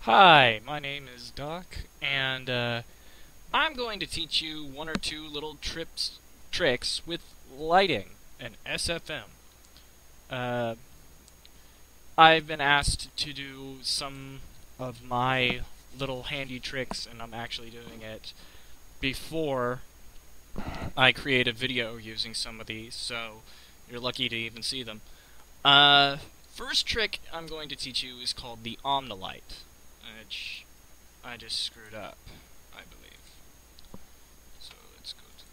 Hi, my name is Doc, and I'm going to teach you one or two little tricks with lighting and SFM. Uh, I've been asked to do some of my little handy tricks, and I'm actually doing it before I create a video using some of these, so you're lucky to even see them. First trick I'm going to teach you is called the Omni-Light, which I just screwed up, I believe. So let's go to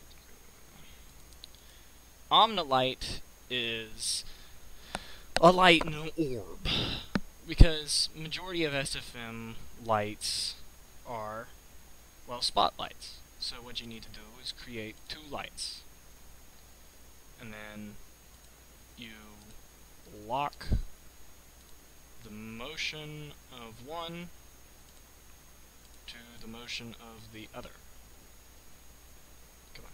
Omni-Light is a light in an orb, because majority of SFM lights are, well, spotlights. So what you need to do is create two lights, and then you lock the motion of one to the motion of the other. Come on.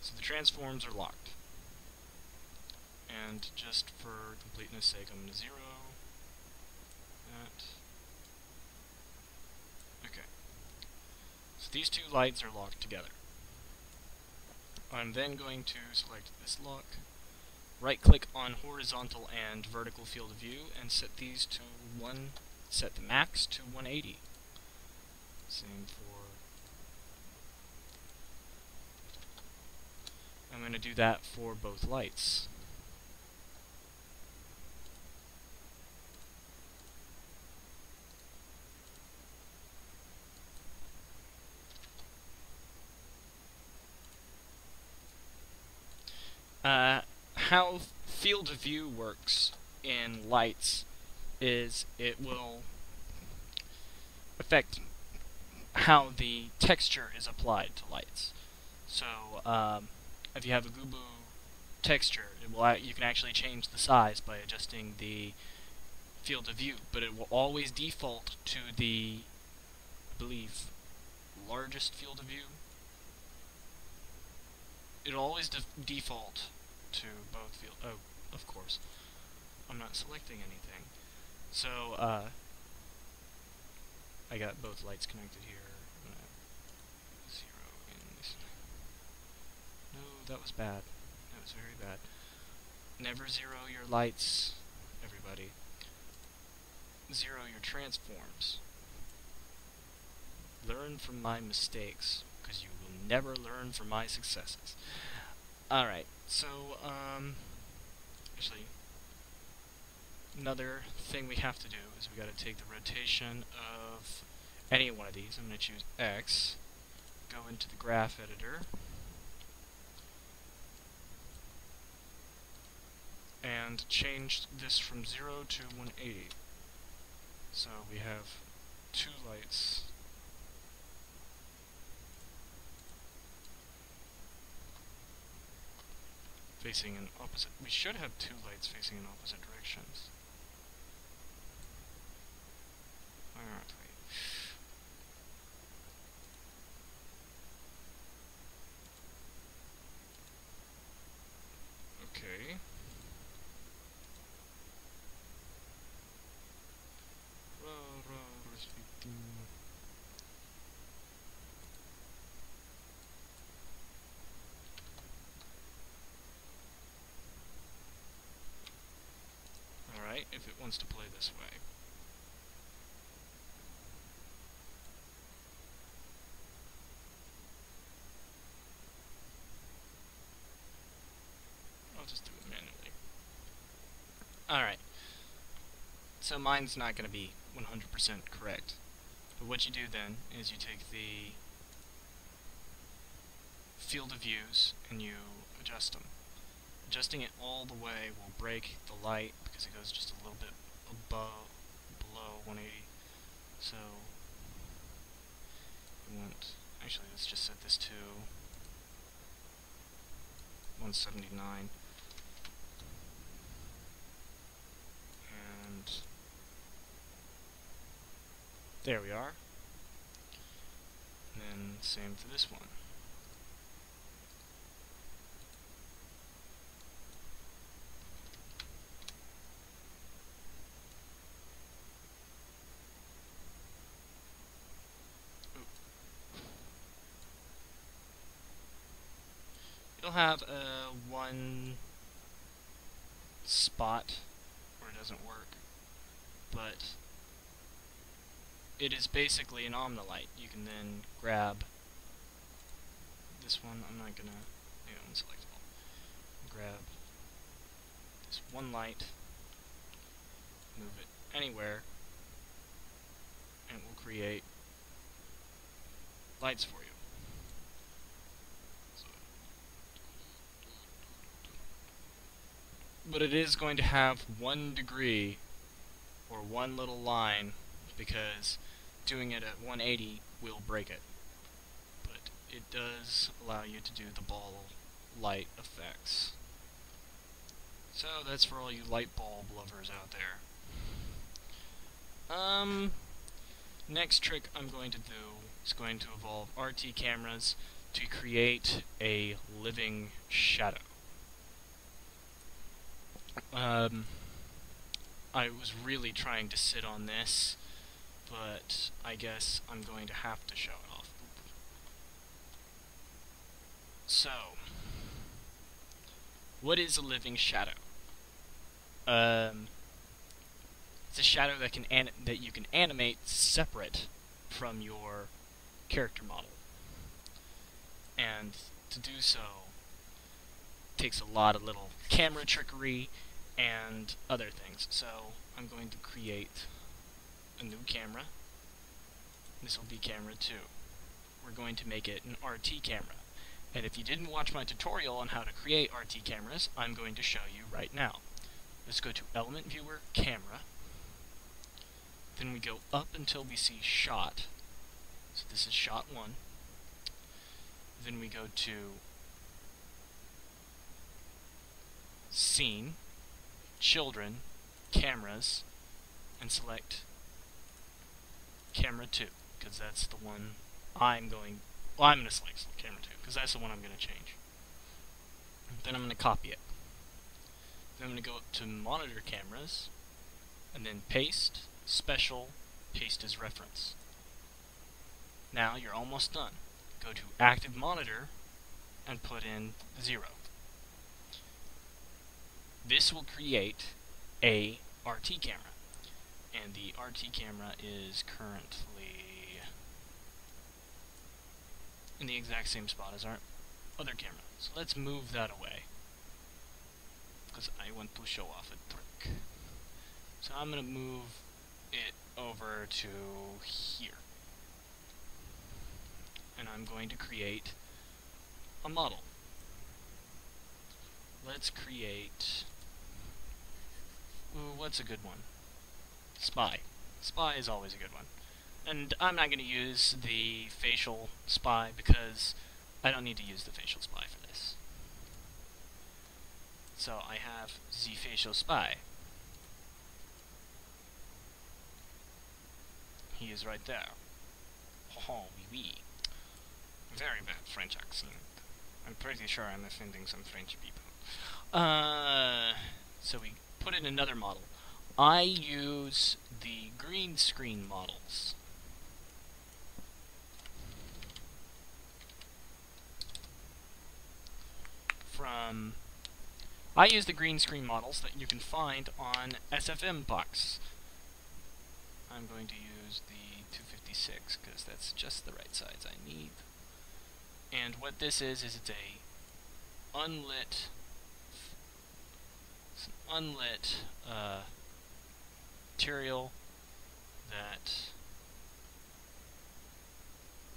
So the transforms are locked. And just for completeness sake, I'm going to 0 that. Okay. So these two lights are locked together. I'm then going to select this lock, right click on horizontal and vertical field of view, and set these to set the max to 180. Same for, I'm going to do that for both lights. How field of view works in lights is it will affect how the texture is applied to lights. So if you have a Gubu texture, you can actually change the size by adjusting the field of view, but it will always default to the, I believe, largest field of view. It'll always default to both field. Oh, of course. I'm not selecting anything. So, I got both lights connected here. I'm gonna 0 in this. No, that was bad. That was very bad. Never 0 your lights, everybody. 0 your transforms. Learn from my mistakes, because you will never learn from my successes. Alright, so, actually, another thing we have to do is we gotta take the rotation of any one of these. I'm gonna choose X, go into the graph editor, and change this from 0 to 180. So we have two lights. Facing in opposite. We should have two lights facing in opposite directions. Why aren't we? Okay. Alright, if it wants to play this way. I'll just do it manually. Alright. So mine's not going to be 100% correct. But what you do then is you take the field of views and you adjust them. Adjusting it all the way will break the light because it goes just a little bit below 180. So we want, actually let's just set this to 179. And there we are. And then same for this one. It'll have one spot where it doesn't work, but it is basically an Omni-Light. You can then grab this one. I'm not gonna unselect all. Grab this one light, move it anywhere, and it will create lights for you. But it is going to have 1 degree or one little line, because doing it at 180 will break it. But it does allow you to do the ball light effects. So that's for all you light bulb lovers out there. Next trick I'm going to do is going to involve RT cameras to create a living shadow. I was really trying to sit on this, but I guess I'm going to have to show it off. So, what is a living shadow? It's a shadow that you can animate separate from your character model, and to do so takes a lot of little camera trickery and other things. So I'm going to create a new camera. This will be camera 2. We're going to make it an RT camera. And if you didn't watch my tutorial on how to create RT cameras, I'm going to show you right now. Let's go to Element Viewer, Camera. Then we go up until we see Shot. So this is Shot 1. Then we go to Scene, Children, Cameras, and select Camera 2, because that's the one I'm going to select Camera 2, because that's the one I'm going to change. Then I'm going to copy it. Then I'm going to go up to Monitor Cameras, and then Paste, Special, Paste as Reference. Now you're almost done. Go to Active Monitor, and put in 0. This will create a RT camera, and the RT camera is currently in the exact same spot as our other camera. So let's move that away, because I want to show off a trick. So I'm going to move it over to here, and I'm going to create a model. Let's create... Ooh, what's a good one? Spy. Spy is always a good one. And I'm not going to use the facial spy, because I don't need to use the facial spy for this. So I have the facial spy. He is right there. Oh, oui, oui. Very bad French accent. I'm pretty sure I'm offending some French people. So we put in another model. I use the green screen models. I use the green screen models that you can find on SFM box. I'm going to use the 256 because that's just the right size I need. And what this is it's a unlit material that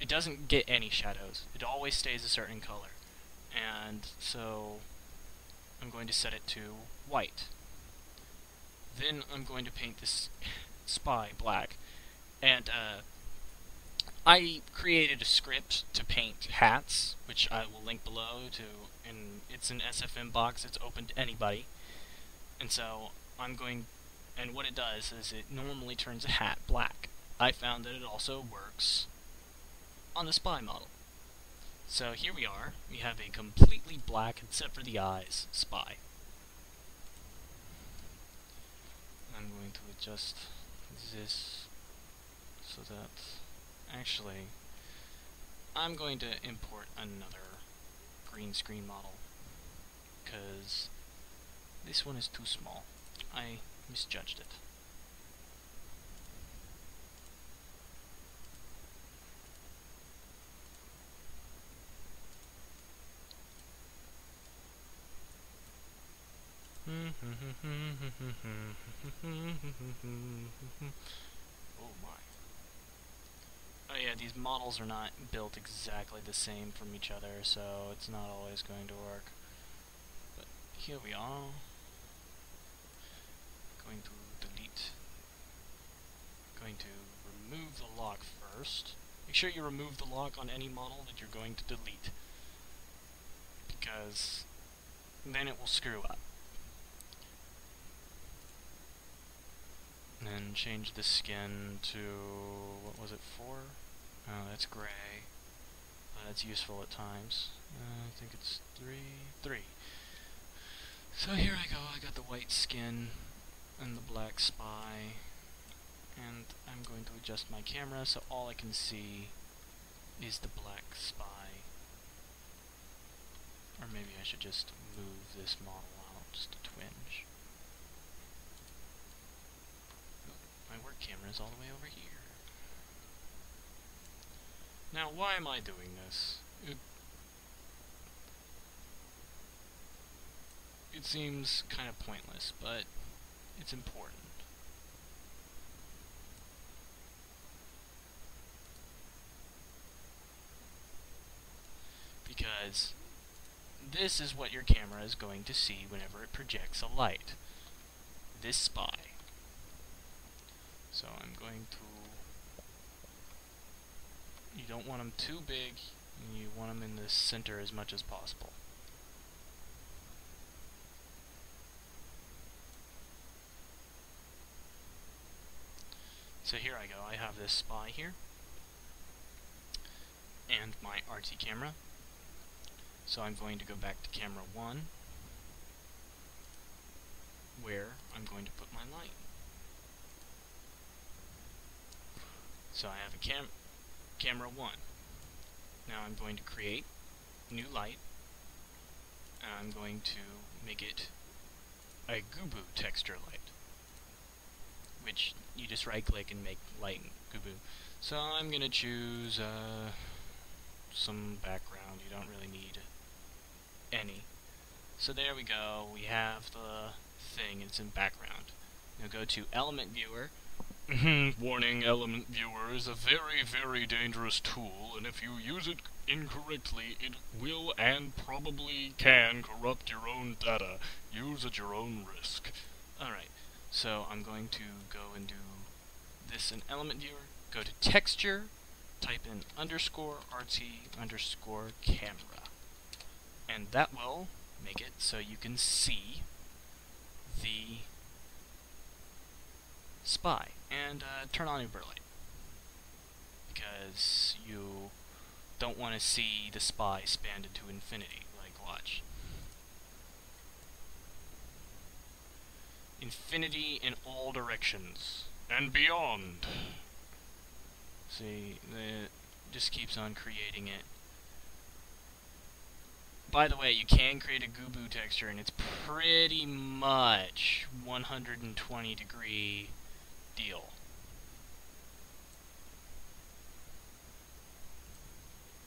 it doesn't get any shadows. It always stays a certain color. And so I'm going to set it to white. Then I'm going to paint this spy black. And I created a script to paint hats, which I will link below to, and it's an SFM box, it's open to anybody. And so and what it does is it normally turns a hat black. I found that it also works on the spy model. So here we are, we have a completely black, except for the eyes, spy. I'm going to adjust this so that, actually, I'm going to import another green screen model, because this one is too small. I misjudged it. Oh my. Oh yeah, these models are not built exactly the same from each other, so it's not always going to work. But here we are. Going to delete. Going to remove the lock first. Make sure you remove the lock on any model that you're going to delete, because then it will screw up. And then change the skin to, what was it, 4? Oh, that's gray. That's useful at times. I think it's 3. So here I go, I got the white skin and the black spy. And I'm going to adjust my camera so all I can see is the black spy. Or maybe I should just move this model out just a twinge. My work camera is all the way over here. Now, why am I doing this? It seems kind of pointless, but it's important. Because this is what your camera is going to see whenever it projects a light. This spy. So I'm going to... You don't want them too big, and you want them in the center as much as possible. So here I go, I have this spy here, and my RT camera. So I'm going to go back to camera 1, where I'm going to put my light. So I have a camera 1. Now I'm going to create new light, and I'm going to make it a Gubu texture light, which you just right click and make light Gubu. So I'm going to choose some background. You don't really need any. So there we go, we have the thing, it's in background. Now go to Element Viewer. Warning, Element Viewer is a very, very dangerous tool, and if you use it incorrectly, it will and probably can corrupt your own data. Use at your own risk. Alright, so I'm going to go and do this in Element Viewer, go to Texture, type in _RT_camera. And that will make it so you can see the spy. And turn on Uber Light, because you don't want to see the spy expanded to infinity. Like, watch. Infinity in all directions and beyond. See, it just keeps on creating it. By the way, you can create a Gubu texture, and it's pretty much 120 degree deal.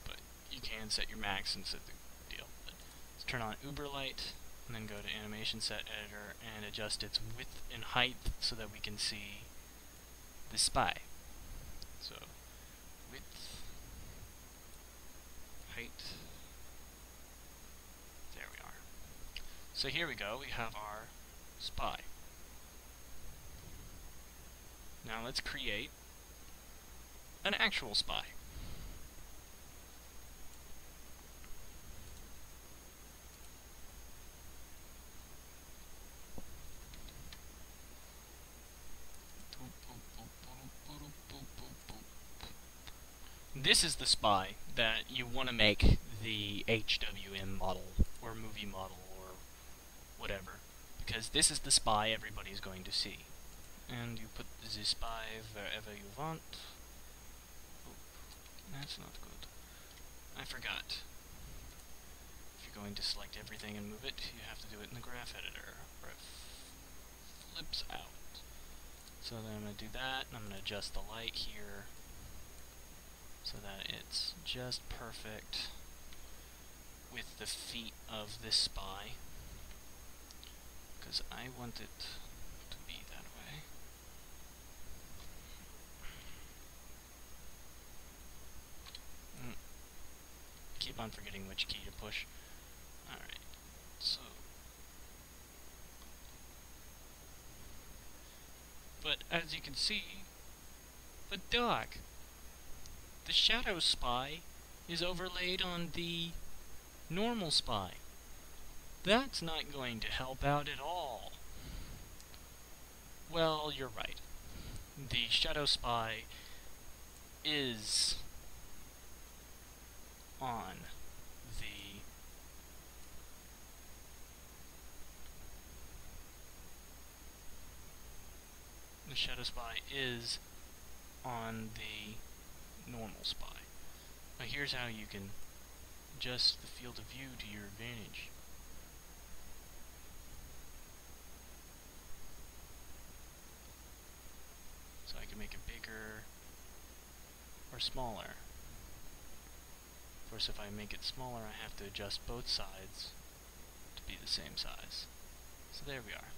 But you can set your max and set the deal. But let's turn on Uber Light, and then go to Animation Set Editor and adjust its width and height so that we can see the spy. So, width, height. There we are. So here we go, we have our spy. Now let's create an actual spy. This is the spy that you want to make the HWM model, or movie model, or whatever. Because this is the spy everybody's going to see. And you put the spy wherever you want. Oh, that's not good. I forgot. If you you're going to select everything and move it, you have to do it in the graph editor, or it flips out. So then I'm going to do that, and I'm going to adjust the light here so that it's just perfect with the feet of this spy, because I want it to be that way. Keep on forgetting which key to push. Alright, so... But as you can see, the shadow spy is overlaid on the normal spy. That's not going to help out at all. Well, you're right. The shadow spy is on the shadow spy is on the normal spy. Now here's how you can adjust the field of view to your advantage. So I can make it bigger or smaller. Of course, if I make it smaller, I have to adjust both sides to be the same size. So there we are.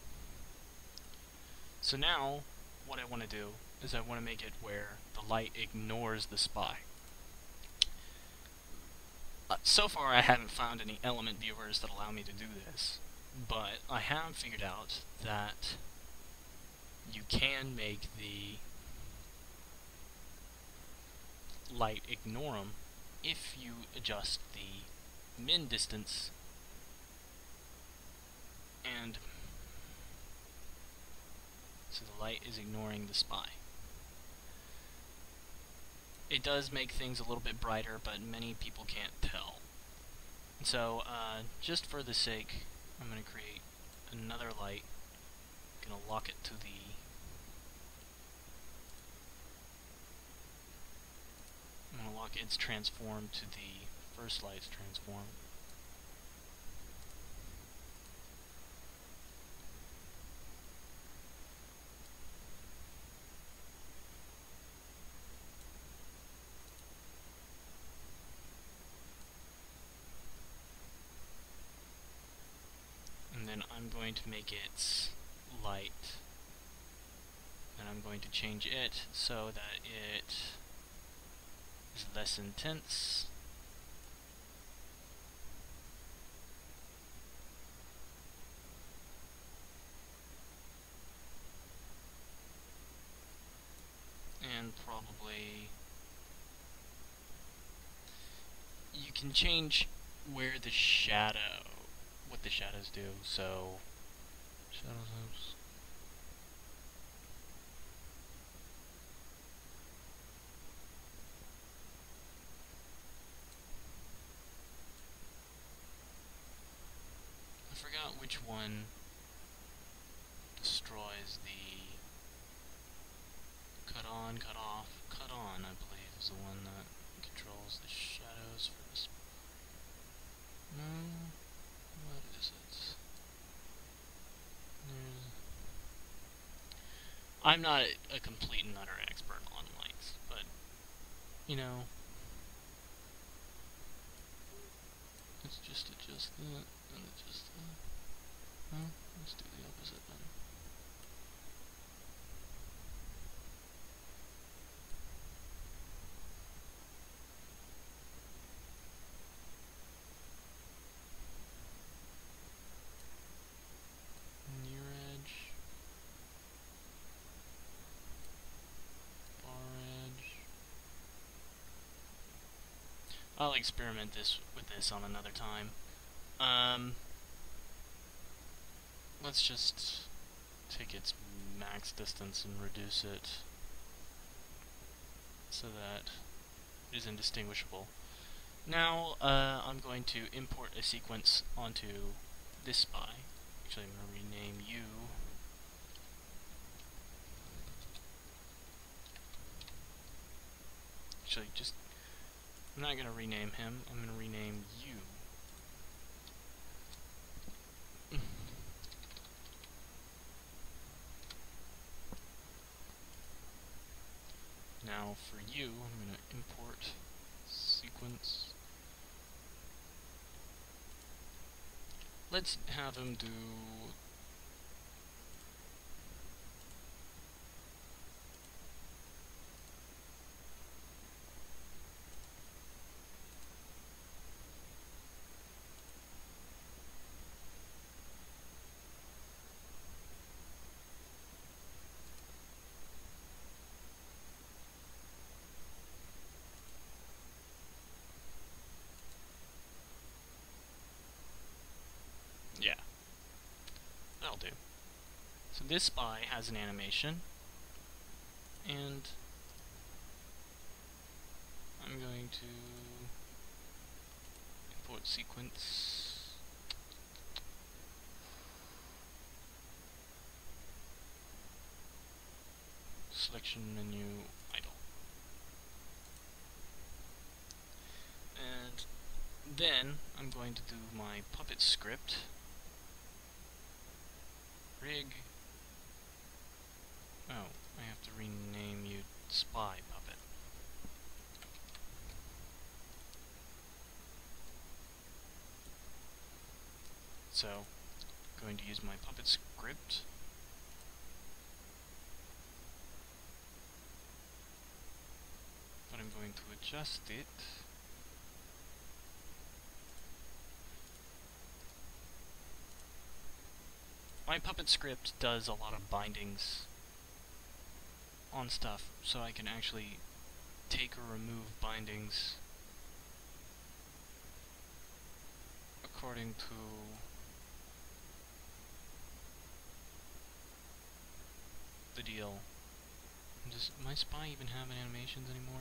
So now, what I want to do is I want to make it where the light ignores the spy. So far I haven't found any element viewers that allow me to do this, but I have figured out that you can make the light ignore them if you adjust the min distance and so the light is ignoring the spy. It does make things a little bit brighter, but many people can't tell. And so, just for the sake, I'm going to create another light. I'm going to lock it to the... I'm going to lock its transform to the first light's transform. And I'm going to make its light, and I'm going to change it so that it is less intense. And probably you can change where the shadow, what the shadows do, so shadows. I forgot which one destroys the cut on, cut off. Cut on, I believe, is the one that controls the shadows for this. No. What is it? I'm not a complete and utter expert on lights, but, you know, let's just adjust that, and adjust that. No, let's do the opposite then. I'll experiment with this on another time. Let's just take its max distance and reduce it so that it is indistinguishable. Now, I'm going to import a sequence onto this spy. Actually, I'm going to rename you. Actually, I'm not going to rename him, I'm going to rename you. Now for you, I'm going to import sequence. Let's have him do yeah, that'll do. So this spy has an animation, and I'm going to import sequence. Selection menu, idle. And then I'm going to do my puppet script. Rig. Oh, I have to rename you Spy Puppet. So, I'm going to use my puppet script. But I'm going to adjust it. My puppet script does a lot of bindings on stuff, so I can actually take or remove bindings according to the deal. Does my spy even have animations anymore?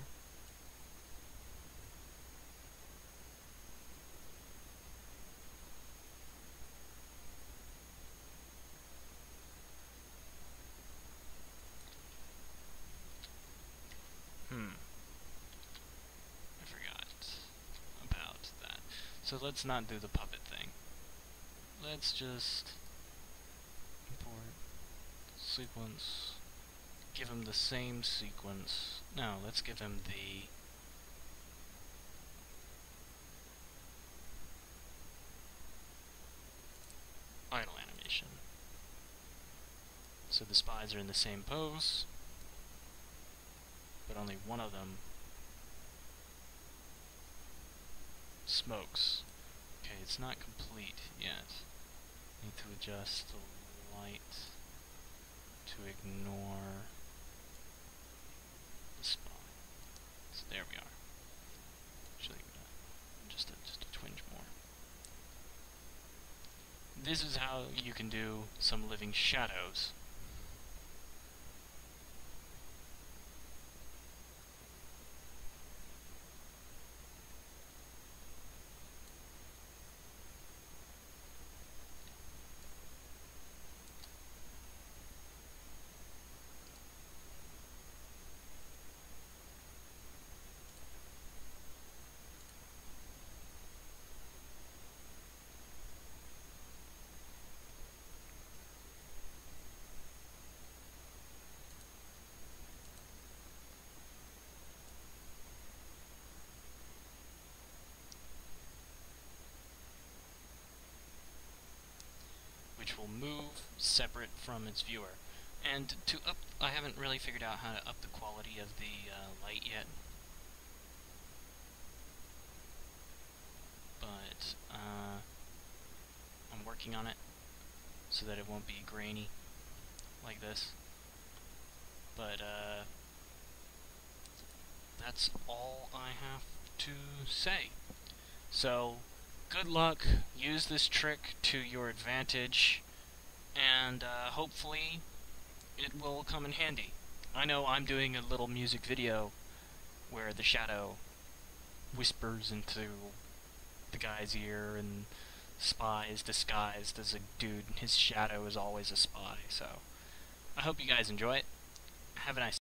I forgot about that. So let's not do the puppet thing. Let's just import sequence. Give him the same sequence. No, let's give him the idle animation. So the spies are in the same pose, but only one of them smokes. Okay, it's not complete yet. Need to adjust the light to ignore the spy. So there we are. Actually, just a twinge more. This is how you can do some living shadows. Which will move separate from its viewer. And to up, I haven't really figured out how to up the quality of the light yet. But I'm working on it so that it won't be grainy like this. But that's all I have to say. So, good luck, use this trick to your advantage, and hopefully it will come in handy. I know I'm doing a little music video where the shadow whispers into the guy's ear, and Spy is disguised as a dude, and his shadow is always a spy, so I hope you guys enjoy it. Have a nice